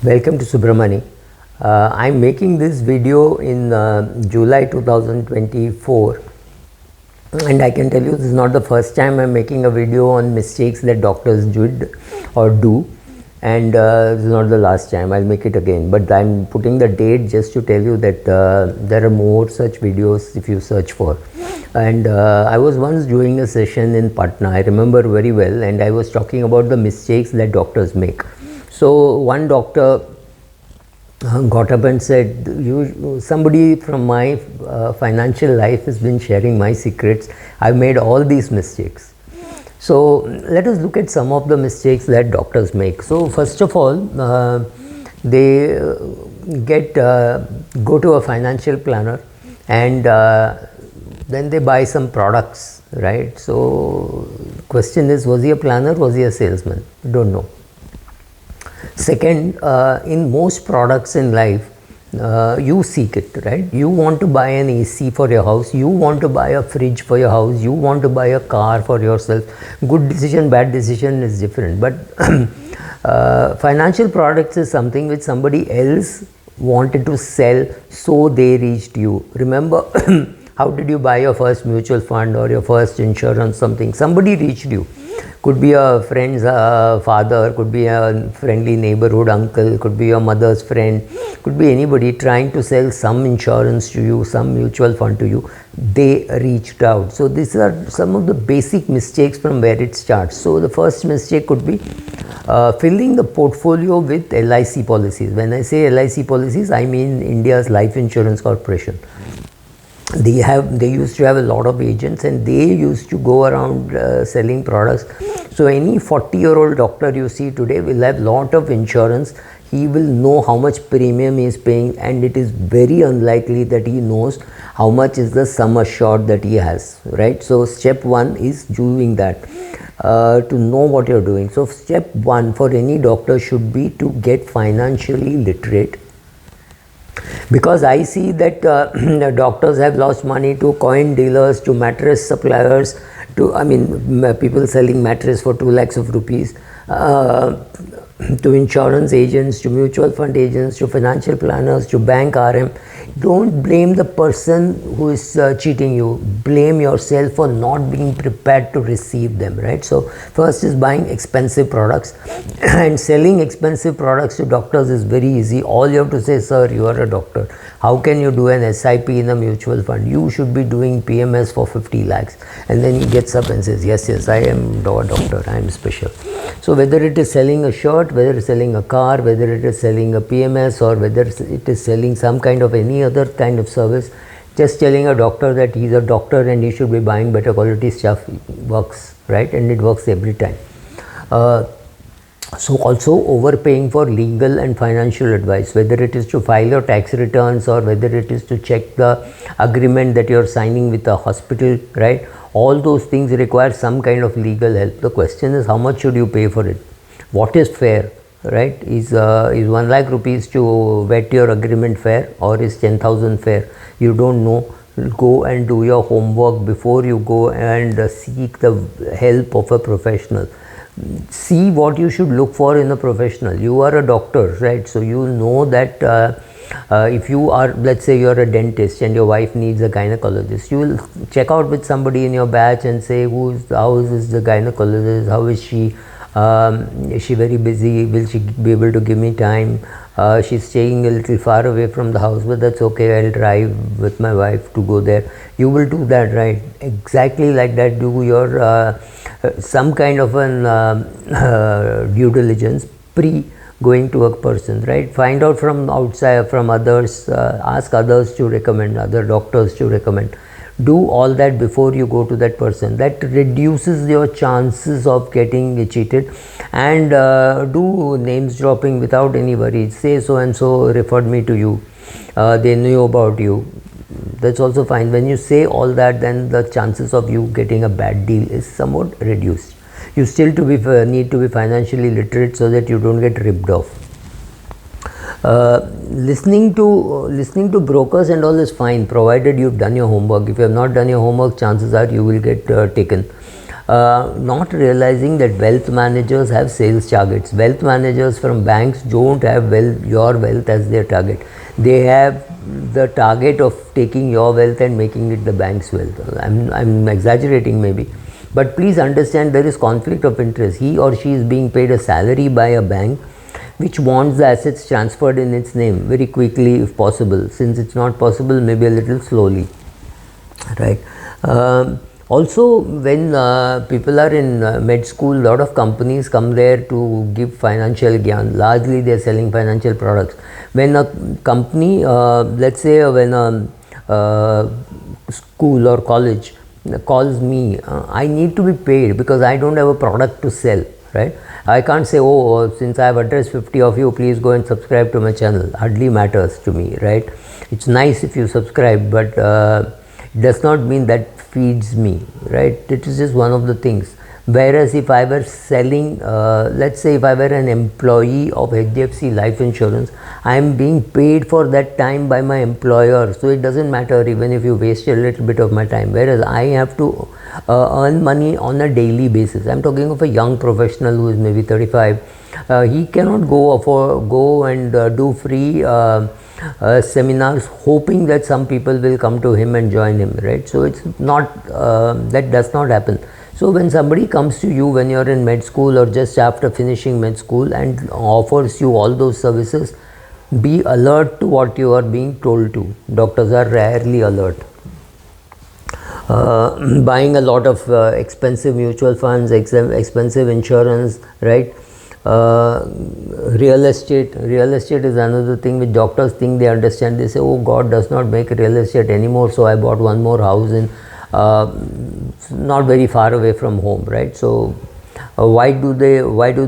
Welcome to Subramani. I'm making this video in July 2024, and I can tell you this is not the first time I'm making a video on mistakes that doctors did or do, and this is not the last time. I'll make it again, but I'm putting the date just to tell you that there are more such videos if you search for. And I was once doing a session in Patna, I remember very well, and I was talking about the mistakes that doctors make. So one doctor got up and said, somebody from my financial life has been sharing my secrets. I've made all these mistakes. So let us look at some of the mistakes that doctors make. So first of all, they go to a financial planner, and then they buy some products, right? So question is, was he a planner, was he a salesman? Don't know. Second, in most products in life, you seek it, right? You want to buy an AC for your house, you want to buy a fridge for your house, you want to buy a car for yourself. Good decision, bad decision is different, but financial products is something which somebody else wanted to sell, so they reached you. Remember, how did you buy your first mutual fund or your first insurance, something? Somebody reached you. Could be a friend's father, could be a friendly neighborhood uncle, could be your mother's friend, could be anybody trying to sell some insurance to you, some mutual fund to you. They reached out. So these are some of the basic mistakes from where it starts. So the first mistake could be filling the portfolio with LIC policies. When I say LIC policies, I mean India's Life Insurance Corporation. They used to have a lot of agents, and they used to go around selling products. So any 40-year-old doctor you see today will have lot of insurance. He will know how much premium he is paying, and it is very unlikely that he knows how much is the sum assured that he has, right? So step one is doing that, to know what you're doing. So step one for any doctor should be to get financially literate. Because I see that doctors have lost money to coin dealers, to mattress suppliers, to people selling mattress for 2 lakhs of rupees, to insurance agents, to mutual fund agents, to financial planners, to bank RM. Don't blame the person who is cheating you. Blame yourself for not being prepared to receive them, right? So first is buying expensive products, and selling expensive products to doctors is very easy. All you have to say, sir, you are a doctor. How can you do an SIP in a mutual fund? You should be doing PMS for 50 lakhs. And then he gets up and says, yes, I am a doctor, I am special. So whether it is selling a shirt, whether it is selling a car, whether it is selling a PMS, or whether it is selling some kind of any other kind of service, just telling a doctor that he's a doctor and he should be buying better quality stuff works, right? And it works every time. So also overpaying for legal and financial advice, whether it is to file your tax returns or whether it is to check the agreement that you're signing with a hospital, right? All those things require some kind of legal help. The question is, how much should you pay for it? What is fair, right? Is 1 lakh rupees to vet your agreement fair, or is 10,000 fair? You don't know. Go and do your homework before you go and seek the help of a professional. See what you should look for in a professional. You are a doctor, right? So you know that if you are, let's say you're a dentist and your wife needs a gynecologist, you will check out with somebody in your batch and say, how is the gynecologist, how is she very busy, will she be able to give me time, she's staying a little far away from the house, but that's okay, I'll drive with my wife to go there. You will do that, right? Exactly like that. Do your some kind of an due diligence pre going to a person, right? Find out from outside, from others, ask others to recommend, other doctors to recommend. Do all that before you go to that person. That reduces your chances of getting cheated. And do names dropping without any worries. Say so and so referred me to you, they knew about you. That's also fine. When you say all that, then the chances of you getting a bad deal is somewhat reduced. You still need to be financially literate so that you don't get ripped off. Listening to brokers and all is fine, provided you've done your homework. If you have not done your homework, chances are you will get taken. not realizing that wealth managers have sales targets. Wealth managers from banks don't have your wealth as their target. They have the target of taking your wealth and making it the bank's wealth. I'm exaggerating maybe, but please understand there is conflict of interest. He or she is being paid a salary by a bank which wants the assets transferred in its name very quickly if possible. Since it's not possible, maybe a little slowly, right? Also, when people are in med school, a lot of companies come there to give financial gyan. Largely they are selling financial products. When a company, let's say when a school or college calls me, I need to be paid because I don't have a product to sell, right? I can't say, oh, since I have addressed 50 of you, please go and subscribe to my channel. Hardly matters to me, right? It's nice if you subscribe, but it does not mean that feeds me, right? It is just one of the things. Whereas if I were selling, let's say if I were an employee of HDFC Life Insurance, I am being paid for that time by my employer. So it doesn't matter even if you waste a little bit of my time. Whereas I have to earn money on a daily basis. I'm talking of a young professional who is maybe 35. He cannot go and do free seminars hoping that some people will come to him and join him, right? So it's not, that does not happen. So when somebody comes to you when you're in med school or just after finishing med school and offers you all those services, be alert to what you are being told to. Doctors are rarely alert. Buying a lot of expensive mutual funds, expensive insurance, right? Real estate is another thing which doctors think they understand. They say, oh, God does not make real estate anymore, so I bought one more house in not very far away from home, right? So why do they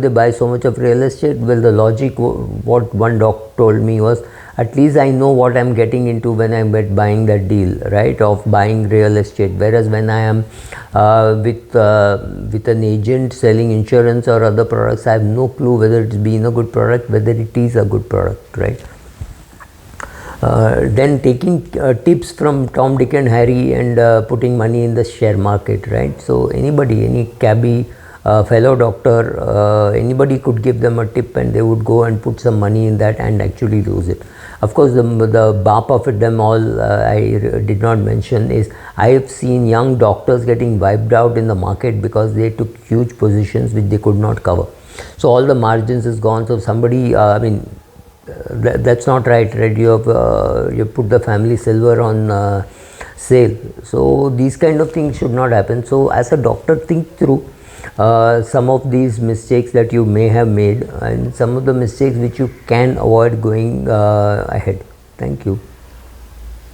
buy so much of real estate? Well, the logic, what one doc told me was, at least I know what I'm getting into when I'm buying that deal, right, of buying real estate. Whereas when I am with an agent selling insurance or other products, I have no clue whether it's been a good product, whether it is a good product, right? Then taking tips from Tom, Dick and Harry and putting money in the share market, right? So anybody, any cabbie, fellow doctor, anybody could give them a tip and they would go and put some money in that and actually lose it. Of course, the BAP of them all I did not mention is, I have seen young doctors getting wiped out in the market because they took huge positions which they could not cover. So all the margins is gone. So somebody, I mean, that's not right, right? You have you put the family silver on sale. So these kind of things should not happen. So as a doctor, think through some of these mistakes that you may have made and some of the mistakes which you can avoid going ahead. Thank you.